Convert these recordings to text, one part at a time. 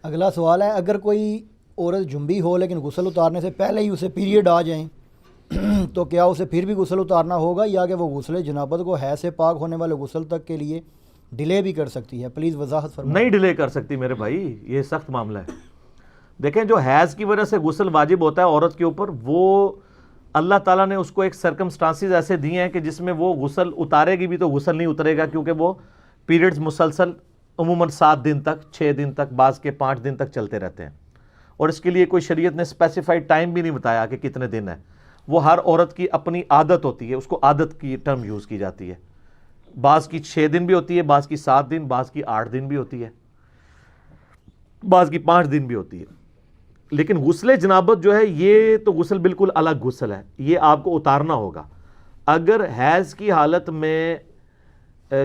اگلا سوال ہے، اگر کوئی عورت جنبی ہو لیکن غسل اتارنے سے پہلے ہی اسے پیریڈ آ جائیں تو کیا اسے پھر بھی غسل اتارنا ہوگا، یا کہ وہ غسل جنابت کو حیض سے پاک ہونے والے غسل تک کے لیے ڈیلے بھی کر سکتی ہے؟ پلیز وضاحت فرمائیں۔ نہیں ڈیلے کر سکتی میرے بھائی، یہ سخت معاملہ ہے۔ دیکھیں، جو حیض کی وجہ سے غسل واجب ہوتا ہے عورت کے اوپر، وہ اللہ تعالیٰ نے اس کو ایک سرکمسٹانسز ایسے دیے ہیں کہ جس میں وہ غسل اتارے گی بھی تو غسل نہیں اترے گا، کیونکہ وہ پیریڈز مسلسل عموماً 7 دن تک، 6 دن تک، بعض کے 5 دن تک چلتے رہتے ہیں، اور اس کے لیے کوئی شریعت نے اسپیسیفائڈ ٹائم بھی نہیں بتایا کہ کتنے دن ہے۔ وہ ہر عورت کی اپنی عادت ہوتی ہے، اس کو عادت کی ٹرم یوز کی جاتی ہے۔ بعض کی 6 دن بھی ہوتی ہے، بعض کی 7 دن، بعض کی 8 دن بھی ہوتی ہے، بعض کی 5 دن بھی ہوتی ہے۔ لیکن غسل جنابت جو ہے، یہ تو غسل بالکل الگ غسل ہے، یہ آپ کو اتارنا ہوگا۔ اگر حیض کی حالت میں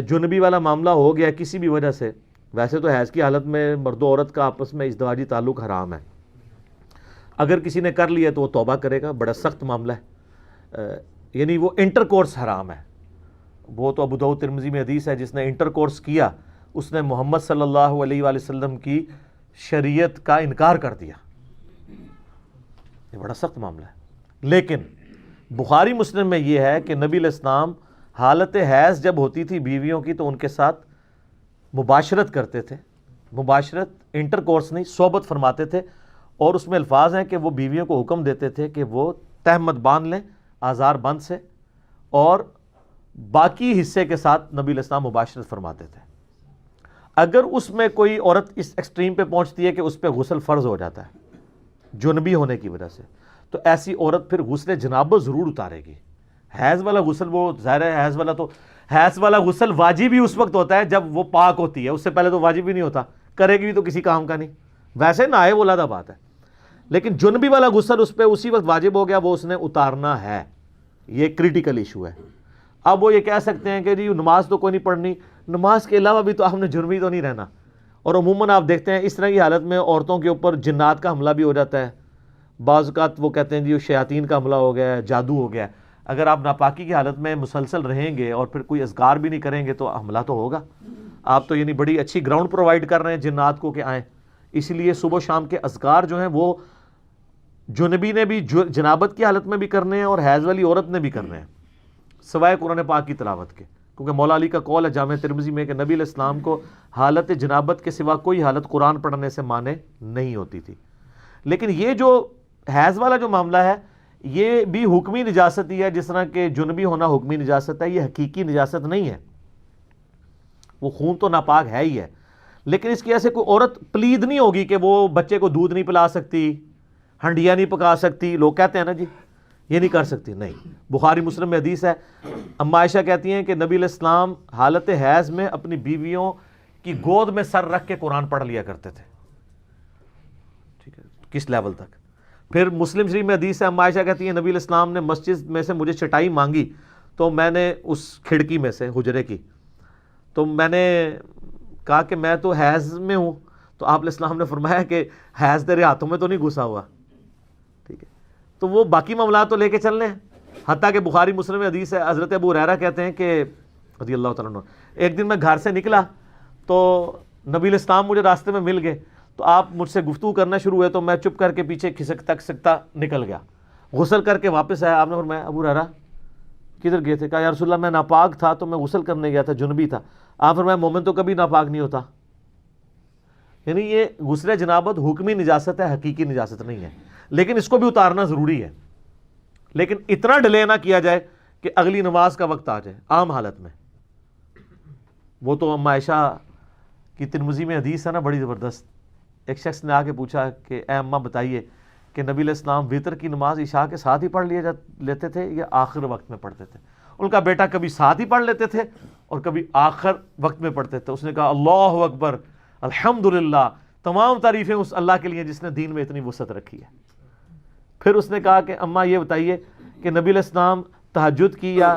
جنبی والا معاملہ ہو گیا کسی بھی وجہ سے، ویسے تو حیض کی حالت میں مرد و عورت کا آپس میں ازدواجی تعلق حرام ہے، اگر کسی نے کر لیا تو وہ توبہ کرے گا، بڑا سخت معاملہ ہے، یعنی وہ انٹر کورس حرام ہے۔ وہ تو ابو داؤد ترمذی میں حدیث ہے، جس نے انٹر کورس کیا اس نے محمد صلی اللہ علیہ وآلہ وسلم کی شریعت کا انکار کر دیا۔ یہ بڑا سخت معاملہ ہے۔ لیکن بخاری مسلم میں یہ ہے کہ نبی علیہ السلام حالت حیض جب ہوتی تھی بیویوں کی تو ان کے ساتھ مباشرت کرتے تھے، مباشرت انٹر کورس نہیں، صحبت فرماتے تھے، اور اس میں الفاظ ہیں کہ وہ بیویوں کو حکم دیتے تھے کہ وہ تہمت باندھ لیں آزار بند سے، اور باقی حصے کے ساتھ نبی علیہ السلام مباشرت فرماتے تھے۔ اگر اس میں کوئی عورت اس ایکسٹریم پہ پہنچتی ہے کہ اس پہ غسل فرض ہو جاتا ہے جنبی ہونے کی وجہ سے، تو ایسی عورت پھر غسل جنابت ضرور اتارے گی۔ حیض والا غسل، وہ ظاہر ہے حیض والا غسل واجب ہی اس وقت ہوتا ہے جب وہ پاک ہوتی ہے، اس سے پہلے تو واجب ہی نہیں ہوتا، کرے گی بھی تو کسی کام کا نہیں، ویسے نہ آئے وہ علیحدہ بات ہے۔ لیکن جنبی والا غسل اس پہ اسی وقت واجب ہو گیا، وہ اس نے اتارنا ہے، یہ کریٹیکل ایشو ہے۔ اب وہ یہ کہہ سکتے ہیں کہ جی نماز تو کوئی نہیں پڑھنی، نماز کے علاوہ بھی تو آپ نے جنبی تو نہیں رہنا، اور عموماً آپ دیکھتے ہیں اس طرح کی حالت میں عورتوں کے اوپر جنات کا حملہ بھی ہو جاتا ہے، بعض اوقات وہ کہتے ہیں جی شیاطین کا حملہ ہو گیا ہے، جادو ہو گیا ہے۔ اگر آپ ناپاکی کی حالت میں مسلسل رہیں گے اور پھر کوئی اذکار بھی نہیں کریں گے تو حملہ تو ہوگا۔ آپ تو یعنی بڑی اچھی گراؤنڈ پرووائڈ کر رہے ہیں جنات کو کہ آئیں، اس لیے صبح و شام کے اذکار جو ہیں وہ جنبی نے بھی جنابت کی حالت میں بھی کرنے ہیں اور حیض والی عورت نے بھی کرنے ہیں، سوائے قرآن پاک کی تلاوت کے، کیونکہ مولا علی کا قول ہے جامع ترمذی میں کہ نبی علیہ السلام کو حالت جنابت کے سوا کوئی حالت قرآن پڑھنے سے مانے نہیں ہوتی تھی۔ لیکن یہ جو حیض والا جو معاملہ ہے یہ بھی حکمی نجاست ہی ہے، جس طرح کہ جنبی ہونا حکمی نجاست ہے، یہ حقیقی نجاست نہیں ہے، وہ خون تو ناپاک ہے ہی ہے، لیکن اس کی وجہ سے کوئی عورت پلید نہیں ہوگی کہ وہ بچے کو دودھ نہیں پلا سکتی، ہنڈیاں نہیں پکا سکتی، لوگ کہتے ہیں نا جی یہ نہیں کر سکتی، نہیں۔ بخاری مسلم میں حدیث ہے، اما عائشہ کہتی ہیں کہ نبی علیہ السلام حالت حیض میں اپنی بیویوں کی گود میں سر رکھ کے قرآن پڑھ لیا کرتے تھے، ٹھیک ہے، کس لیول تک۔ پھر مسلم شریف میں حدیث ہے، اما عائشہ کہتی ہیں نبی علیہ السلام نے مسجد میں سے مجھے چٹائی مانگی تو میں نے اس کھڑکی میں سے حجرے کی، تو میں نے کہا کہ میں تو حیض میں ہوں، تو آپ علیہ السلام نے فرمایا کہ حیض تیرے ہاتھوں میں تو نہیں گھسا ہوا، ٹھیک ہے۔ تو وہ باقی معاملات تو لے کے چلنے ہیں، حتیٰ کہ بخاری مسلم میں حدیث ہے، حضرت ابو ہریرہ کہتے ہیں کہ رضی اللہ تعالیٰ عنہ، ایک دن میں گھر سے نکلا تو نبی علیہ السلام مجھے راستے میں مل گئے، تو آپ مجھ سے گفتگو کرنا شروع ہوئے تو میں چپ کر کے پیچھے کھسکتا نکل گیا، غسل کر کے واپس آیا، آپ نے فرمایا ابو ہریرہ کدھر گئے تھے؟ کہا یا رسول اللہ میں ناپاک تھا تو میں غسل کرنے گیا تھا، جنبی تھا۔ آپ فرمایا مومن تو کبھی ناپاک نہیں ہوتا، یعنی یہ غسل جنابت حکمی نجاست ہے، حقیقی نجاست نہیں ہے، لیکن اس کو بھی اتارنا ضروری ہے، لیکن اتنا ڈیلے نہ کیا جائے کہ اگلی نماز کا وقت آ جائے عام حالت میں۔ وہ تو اما عائشہ کی ترمذی میں حدیث ہے نا بڑی زبردست، ایک شخص نے آ کے پوچھا کہ اے اماں بتائیے کہ نبی علیہ السلام وتر کی نماز عشاء کے ساتھ ہی پڑھ لیتے تھے یا آخر وقت میں پڑھتے تھے؟ ان کا بیٹا کبھی ساتھ ہی پڑھ لیتے تھے اور کبھی آخر وقت میں پڑھتے تھے۔ اس نے کہا اللہ اکبر، الحمدللہ، تمام تعریفیں اس اللہ کے لیے جس نے دین میں اتنی وسعت رکھی ہے۔ پھر اس نے کہا کہ اماں یہ بتائیے کہ نبی علیہ السلام تہجد کی یا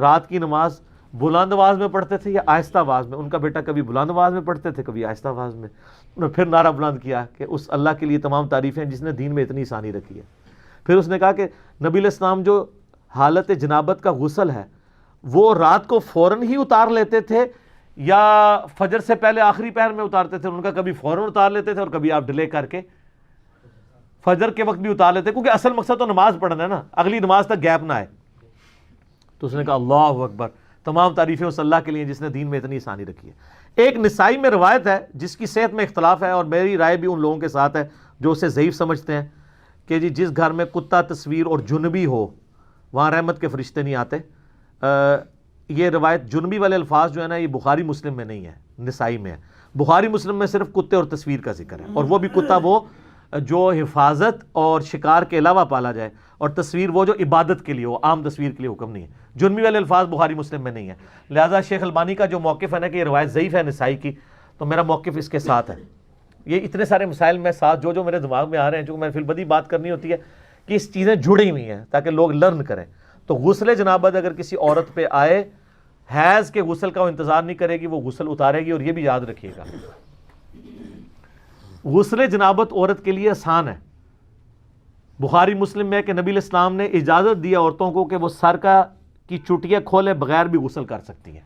رات کی نماز بلند آواز میں پڑھتے تھے یا آہستہ آواز میں؟ ان کا بیٹا کبھی بلند آواز میں پڑھتے تھے کبھی آہستہ آواز میں۔ انہوں نے پھر نعرہ بلند کیا کہ اس اللہ کے لیے تمام تعریفیں جس نے دین میں اتنی آسانی رکھی ہے۔ پھر اس نے کہا کہ نبی علیہ السلام جو حالت جنابت کا غسل ہے وہ رات کو فوراً ہی اتار لیتے تھے یا فجر سے پہلے آخری پہر میں اتارتے تھے، ان کا کبھی فوراً اتار لیتے تھے اور کبھی آپ ڈیلے کر کے فجر کے وقت بھی اتار لیتے، کیونکہ اصل مقصد تو نماز پڑھنا ہے نا، اگلی نماز تک گیپ نہ آئے۔ تو اس نے کہا اللہ اکبر، تمام تعریفیں اس اللہ کے لیے جس نے دین میں اتنی آسانی رکھی ہے۔ ایک نسائی میں روایت ہے جس کی صحت میں اختلاف ہے، اور میری رائے بھی ان لوگوں کے ساتھ ہے جو اسے ضعیف سمجھتے ہیں، کہ جی جس گھر میں کتا تصویر اور جنبی ہو وہاں رحمت کے فرشتے نہیں آتے۔ یہ روایت جنبی والے الفاظ جو ہے نا، یہ بخاری مسلم میں نہیں ہے، نسائی میں ہے۔ بخاری مسلم میں صرف کتے اور تصویر کا ذکر ہے، اور وہ بھی کتا وہ جو حفاظت اور شکار کے علاوہ پالا جائے، اور تصویر وہ جو عبادت کے لیے ہو، عام تصویر کے لیے حکم نہیں ہے۔ جنبی والے الفاظ بخاری مسلم میں نہیں ہے، لہٰذا شیخ البانی کا جو موقف ہے نا کہ یہ روایت ضعیف ہے نسائی کی، تو میرا موقف اس کے ساتھ ہے۔ یہ اتنے سارے مسائل میں ساتھ جو میرے دماغ میں آ رہے ہیں، چونکہ میں فی البدی بات کرنی ہوتی ہے کہ اس چیزیں جڑی ہوئی ہیں تاکہ لوگ لرن کریں۔ تو غسل جنابت اگر کسی عورت پہ آئے، حیض کے غسل کا وہ انتظار نہیں کرے گی، وہ غسل اتارے گی۔ اور یہ بھی یاد رکھیے گا، غسل جنابت عورت کے لیے آسان ہے۔ بخاری مسلم میں کہ نبی علیہ السلام نے اجازت دیا عورتوں کو کہ وہ سر کی چوٹیاں کھولے بغیر بھی غسل کر سکتی ہیں۔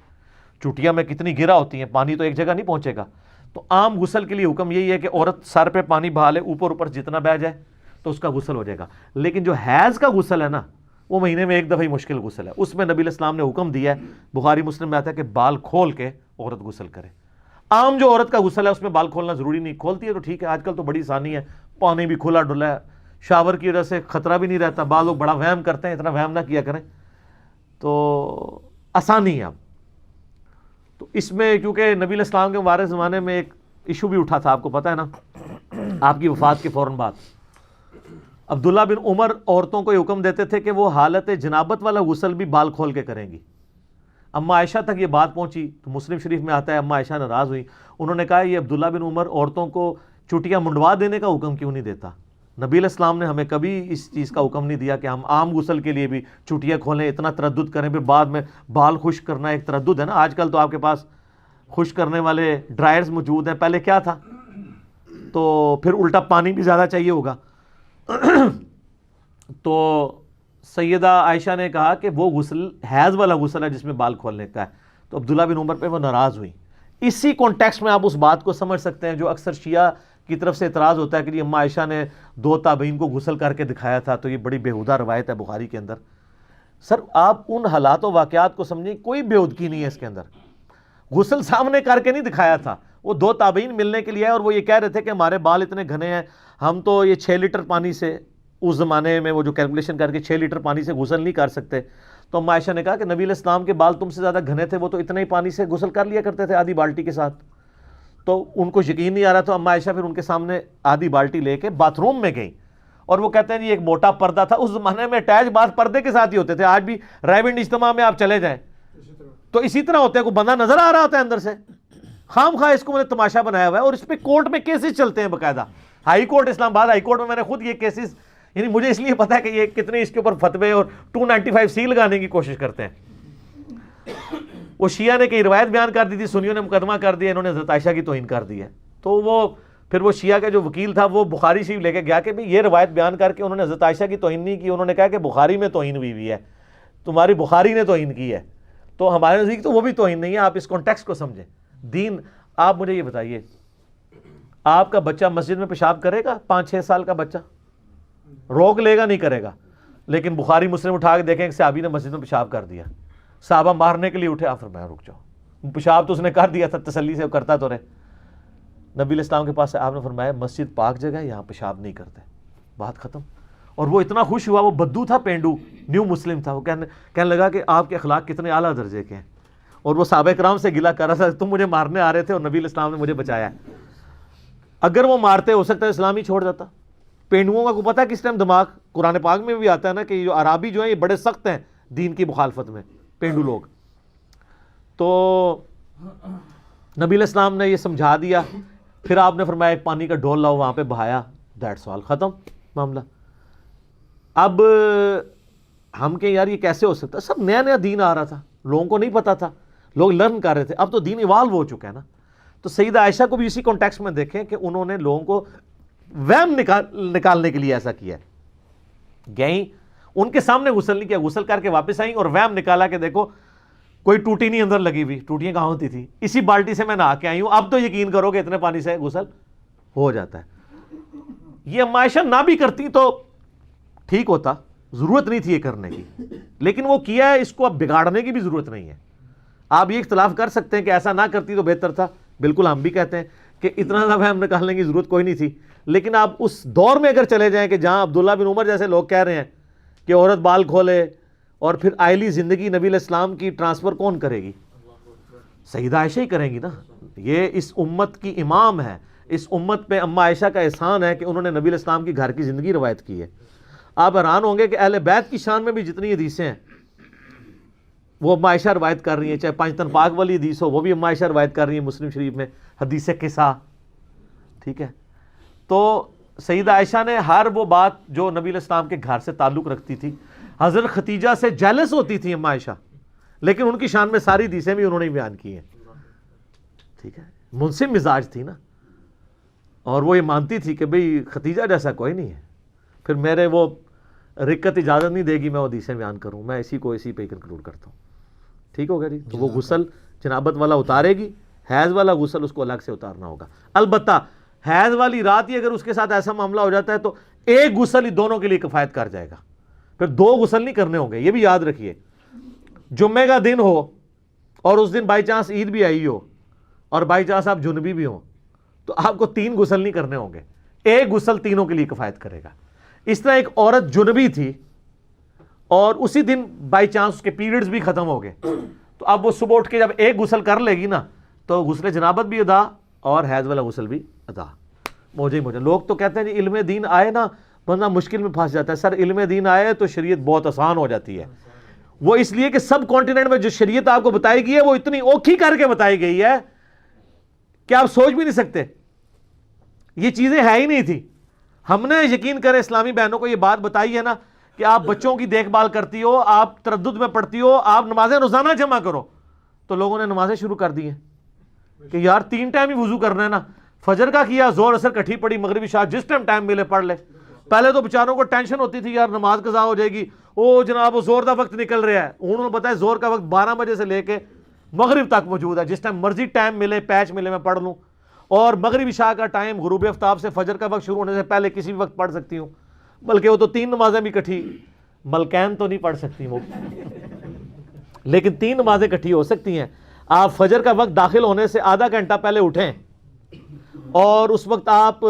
چوٹیاں میں کتنی گرا ہوتی ہیں، پانی تو ایک جگہ نہیں پہنچے گا۔ تو عام غسل کے لیے حکم یہی ہے کہ عورت سر پہ پانی بہا لے، اوپر جتنا بہ جائے تو اس کا غسل ہو جائے گا۔ لیکن جو حیض کا غسل ہے نا، وہ مہینے میں ایک دفعہ ہی مشکل غسل ہے، اس میں نبی علیہ السلام نے حکم دیا ہے، بخاری مسلم میں آتا ہے کہ بال کھول کے عورت غسل کرے۔ عام جو عورت کا غسل ہے اس میں بال کھولنا ضروری نہیں، کھولتی ہے تو ٹھیک ہے، آج کل تو بڑی آسانی ہے، پانی بھی کھلا ڈلا ہے، شاور کی وجہ سے خطرہ بھی نہیں رہتا۔ بعض لوگ بڑا وہم کرتے ہیں، اتنا وہم نہ کیا کریں، تو آسانی ہے اب۔ تو اس میں کیونکہ نبی علیہ السلام کے مبارک زمانے میں ایک ایشو بھی اٹھا تھا، آپ کو پتہ ہے نا، آپ کی وفات کے فوراً بعد عبداللہ بن عمر عورتوں کو یہ حکم دیتے تھے کہ وہ حالت جنابت والا غسل بھی بال کھول کے کریں گی۔ اما عائشہ تک یہ بات پہنچی تو مسلم شریف میں آتا ہے، اما عائشہ ناراض ہوئی، انہوں نے کہا یہ عبداللہ بن عمر عورتوں کو چوٹیاں منڈوا دینے کا حکم کیوں نہیں دیتا؟ نبی علیہ السلام نے ہمیں کبھی اس چیز کا حکم نہیں دیا کہ ہم عام غسل کے لیے بھی چوٹیاں کھولیں، اتنا تردد کریں، پھر بعد میں بال خشک کرنا ایک تردد ہے نا۔ آج کل تو آپ کے پاس خشک کرنے والے ڈرائرز موجود ہیں، پہلے کیا تھا؟ تو پھر الٹا پانی بھی زیادہ چاہیے ہوگا۔ تو سیدہ عائشہ نے کہا کہ وہ غسل حیض والا غسل ہے جس میں بال کھولنے کا ہے، تو عبداللہ بن عمر پہ وہ ناراض ہوئی۔ اسی کانٹیکسٹ میں آپ اس بات کو سمجھ سکتے ہیں جو اکثر شیعہ کی طرف سے اعتراض ہوتا ہے کہ اما عائشہ نے 2 تابعین کو غسل کر کے دکھایا تھا، تو یہ بڑی بیہودہ روایت ہے بخاری کے اندر۔ سر آپ ان حالات و واقعات کو سمجھیں، کوئی بیہودگی نہیں ہے اس کے اندر۔ غسل سامنے کر کے نہیں دکھایا تھا، وہ 2 تابعین ملنے کے لیے آئے اور وہ یہ کہہ رہے تھے کہ ہمارے بال اتنے گھنے ہیں، ہم تو یہ 6 لیٹر پانی سے، اس زمانے میں وہ جو کیلکولیشن کر کے 6 لیٹر پانی سے غسل نہیں کر سکتے۔ تو اما عائشہ نے کہا کہ نبی علیہ السلام کے بال تم سے زیادہ گھنے تھے، وہ تو اتنے ہی پانی سے غسل کر لیا کرتے تھے آدھی بالٹی کے ساتھ۔ تو ان کو یقین نہیں آ رہا، تو اما عائشہ پھر ان کے سامنے آدھی بالٹی لے کے باتھ روم میں گئیں، اور وہ کہتے ہیں جی ایک موٹا پردہ تھا، اس زمانے میں اٹیچ باتھ پردے کے ساتھ ہی ہوتے تھے، آج بھی رائبنڈ اجتماع میں آپ چلے جائیں تو اسی طرح ہوتے ہیں، کوئی بندہ نظر آ رہا ہوتا ہے اندر سے، خام خواہ اس کو میں نے تماشا بنایا ہوا ہے۔ اور اس پہ کورٹ میں کیسز چلتے ہیں باقاعدہ، ہائی کورٹ اسلام آباد ہائی کورٹ میں میں نے خود یہ کیسز، یعنی مجھے اس لیے پتا ہے کہ یہ کتنے اس کے اوپر فتوے اور 295 سی لگانے کی کوشش کرتے ہیں۔ وہ شیعہ نے کئی روایت بیان کر دی تھی، سنیوں نے مقدمہ کر دیا، انہوں نے حضرت عائشہ کی توہین کر دی ہے۔ تو وہ پھر وہ شیعہ کا جو وکیل تھا وہ بخاری شریف لے کے گیا کہ یہ روایت بیان کر کے انہوں نے حضرت عائشہ کی توہین نہیں کی، انہوں نے کہا کہ بخاری میں توہین ہوئی ہے، تمہاری بخاری نے توہین کی ہے۔ تو ہمارے نزدیک تو وہ بھی توہین نہیں ہے، آپ اس کانٹیکسٹ کو سمجھیں دین۔ آپ مجھے یہ بتائیے، آپ کا بچہ مسجد میں پیشاب کرے گا؟ 5-6 سال کا بچہ روک لے گا؟ نہیں کرے گا۔ لیکن بخاری مسلم اٹھا کے دیکھیں کہ صحابی نے مسجد میں پیشاب کر دیا، صحابہ مارنے کے لیے اٹھے، آپ فرمایا رک جاؤ، پیشاب تو اس نے کر دیا تھا، تسلی سے کرتا تو رہے۔ نبی علیہ السلام کے پاس آپ نے فرمایا مسجد پاک جگہ ہے، یہاں پیشاب نہیں کرتے، بات ختم۔ اور وہ اتنا خوش ہوا، وہ بدو تھا، پینڈو نیو مسلم تھا، وہ کہنے لگا کہ آپ کے اخلاق کتنے اعلیٰ درجے کے ہیں، اور وہ صحابہ کرام سے گلا کر رہا تھا، تم مجھے مارنے آ رہے تھے اور نبی علیہ السلام نے مجھے بچایا۔ اگر وہ مارتے ہو سکتا ہے اسلام ہی چھوڑ جاتا۔ پینڈوؤں کا کو پتہ ہے کس ٹائم دماغ، قرآن پاک میں بھی آتا ہے نا کہ جو عرابی جو ہیں یہ بڑے سخت ہیں دین کی مخالفت میں، پینڈو لوگ۔ تو نبی علیہ السلام نے یہ سمجھا دیا، پھر آپ نے فرمایا ایک پانی کا ڈول لاؤ، وہاں پہ بہایا، دیٹس آل، ختم معاملہ۔ اب ہم کہ یار یہ کیسے ہو سکتا ہے، سب نیا نیا دین آ رہا تھا، لوگوں کو نہیں پتا تھا، لوگ لرن کر رہے تھے، اب تو دین ایوالو ہو چکا ہے نا۔ تو سیدہ عائشہ کو بھی اسی کانٹیکسٹ میں دیکھیں کہ انہوں نے لوگوں کو وہم نکالنے کے لیے ایسا کیا ہے، گئیں ان کے سامنے غسل نہیں کیا، غسل کر کے واپس آئیں اور وہم نکالا کہ دیکھو کوئی ٹوٹی نہیں اندر لگی ہوئی, ٹوٹیاں کہاں ہوتی تھی, اسی بالٹی سے میں نہا کے آئی ہوں, اب تو یقین کرو کہ اتنے پانی سے غسل ہو جاتا ہے. یہ اما عائشہ نہ بھی کرتی تو ٹھیک ہوتا, ضرورت نہیں تھی یہ کرنے کی, لیکن وہ کیا ہے, اس کو اب بگاڑنے کی بھی ضرورت نہیں ہے. آپ یہ اختلاف کر سکتے ہیں کہ ایسا نہ کرتی تو بہتر تھا, بالکل ہم بھی کہتے ہیں کہ اتنا زیادہ وہم نکالنے کی ضرورت کوئی نہیں تھی, لیکن آپ اس دور میں اگر چلے جائیں کہ جہاں عبداللہ بن عمر جیسے لوگ کہہ رہے ہیں کہ عورت بال کھولے اور پھر آئلی زندگی نبی علیہ السلام کی ٹرانسفر کون کرے گی, سیدہ عائشہ ہی کریں گی نا. یہ اس امت کی امام ہے, اس امت پہ اما عائشہ کا احسان ہے کہ انہوں نے نبی علیہ السلام کی گھر کی زندگی روایت کی ہے. آپ حیران ہوں گے کہ اہل بیت کی شان میں بھی جتنی حدیثیں ہیں وہ اما عائشہ روایت کر رہی ہیں, چاہے پانچ تن پاک والی حدیث ہو وہ بھی اما عائشہ روایت کر رہی ہیں مسلم شریف میں, حدیث قصہ, ٹھیک ہے. تو سیدہ عائشہ نے ہر وہ بات جو نبی علیہ السلام کے گھر سے تعلق رکھتی تھی, حضرت ختیجہ سے جیلس ہوتی تھی اما عائشہ, لیکن ان کی شان میں ساری حدیثیں بھی انہوں نے بیان کی ہیں, ٹھیک ہے. منصف مزاج تھی نا, اور وہ یہ مانتی تھی کہ بھئی ختیجہ جیسا کوئی نہیں ہے, پھر میرے وہ رکت اجازت نہیں دے گی میں وہ حدیثیں بیان کروں, میں اسی پہ کنکلوڈ کرتا ہوں. ٹھیک ہو گیا جی. تو وہ غسل جنابت والا اتارے گی, حیض والا غسل اس کو الگ سے اتارنا ہوگا. البتہ حیض والی رات ہی اگر اس کے ساتھ ایسا معاملہ ہو جاتا ہے تو ایک غسل ہی دونوں کے لیے کفایت کر جائے گا, پھر دو غسل نہیں کرنے ہوں گے. یہ بھی یاد رکھیے, جمعے کا دن ہو اور اس دن بائی چانس عید بھی آئی ہو اور بائی چانس آپ جنبی بھی ہوں تو آپ کو 3 غسل نہیں کرنے ہوں گے, ایک غسل تینوں کے لیے کفایت کرے گا. اس طرح ایک عورت جنبی تھی اور اسی دن بائی چانس اس کے پیریڈز بھی ختم ہو گئے, تو اب وہ صبح اٹھ کے جب ایک غسل کر لے گی نا تو غسل جنابت بھی ادا اور حیض والا غسل بھی ادا. موجے لوگ تو کہتے ہیں جی علم دین آئے نا بندہ مشکل میں پھنس جاتا ہے. سر علم دین آئے تو شریعت بہت آسان ہو جاتی ہے. وہ اس لیے کہ سب کانٹیننٹ میں جو شریعت آپ کو بتائی گئی ہے وہ اتنی اوکھی کر کے بتائی گئی ہے کہ آپ سوچ بھی نہیں سکتے, یہ چیزیں ہے ہی نہیں تھی. ہم نے یقین کرے اسلامی بہنوں کو یہ بات بتائی ہے نا کہ آپ بچوں کی دیکھ بھال کرتی ہو, آپ تردد میں پڑھتی ہو, آپ نمازیں روزانہ جمع کرو, تو لوگوں نے نمازیں شروع کر دی ہیں کہ یار 3 ٹائم ہی وضو کرنا ہے نا, فجر کا کیا, زور اثر کٹھی پڑی, مغرب عشاء جس ٹائم ملے پڑھ لے. پہلے تو بیچاروں کو ٹینشن ہوتی تھی یار نماز قضا ہو جائے گی, او جناب وہ زور کا وقت نکل رہا ہے. انہوں نے بتایا زور کا وقت 12 بجے سے لے کے مغرب تک موجود ہے, جس ٹائم مرضی ٹائم ملے پیچ ملے میں پڑھ لوں, اور مغرب عشاء کا ٹائم غروب آفتاب سے فجر کا وقت شروع ہونے سے پہلے کسی بھی وقت پڑھ سکتی ہوں. بلکہ وہ تو 3 نمازیں بھی کٹھی, ملکین تو نہیں پڑھ سکتی وہ, لیکن 3 نمازیں کٹھی ہو سکتی ہیں. آپ فجر کا وقت داخل ہونے سے آدھا گھنٹہ پہلے اٹھیں اور اس وقت آپ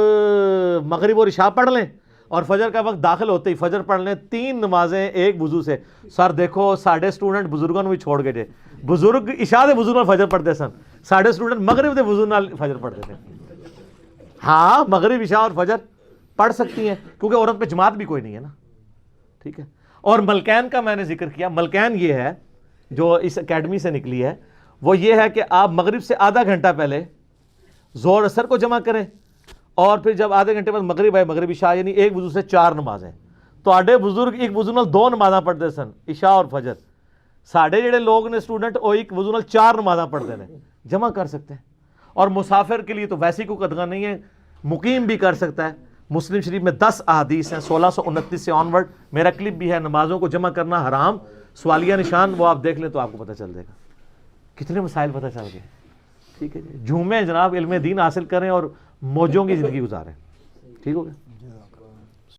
مغرب اور عشاء پڑھ لیں, اور فجر کا وقت داخل ہوتے ہی فجر پڑھ لیں, 3 نمازیں ایک وضو سے. سر دیکھو ساڑھے اسٹوڈنٹ بزرگوں نے بھی چھوڑ گئے تھے, بزرگ عشاء دے وضو نال فجر پڑھتے سن, ساڑھے اسٹوڈنٹ مغرب دے وضو نال فجر پڑھتے تھے. ہاں مغرب عشاء اور فجر پڑھ سکتی ہیں کیونکہ عورت پہ جماعت بھی کوئی نہیں ہے نا, ٹھیک ہے. اور ملکین کا میں نے ذکر کیا, ملکین یہ ہے جو اس اکیڈمی سے نکلی ہے, وہ یہ ہے کہ آپ مغرب سے آدھا گھنٹہ پہلے زور اثر کو جمع کریں, اور پھر جب آدھے گھنٹے بعد مغرب آئے مغرب عشاء, یعنی ایک وضو سے 4 نمازیں. تو آڈے بزرگ ایک وضو نال 2 نمازاں پڑھتے سن, عشاء اور فجر. ساڑھے جڑے لوگ نے اسٹوڈنٹ وہ ایک وضو نال 4 نمازاں پڑھتے ہیں, جمع کر سکتے ہیں. اور مسافر کے لیے تو ویسی کوئی قدغہ نہیں ہے, مقیم بھی کر سکتا ہے. مسلم شریف میں 10 احادیث ہیں 1629 سے آن ورڈ, میرا کلپ بھی ہے, نمازوں کو جمع کرنا حرام, سوالیہ نشان, وہ آپ دیکھ لیں تو آپ کو پتہ چل جائے گا. کتنے مسائل پتہ چل گئے, ٹھیک ہے جی. جھومیں جناب, علم دین حاصل کریں اور موجوں کی زندگی گزاریں. ٹھیک ہو گیا.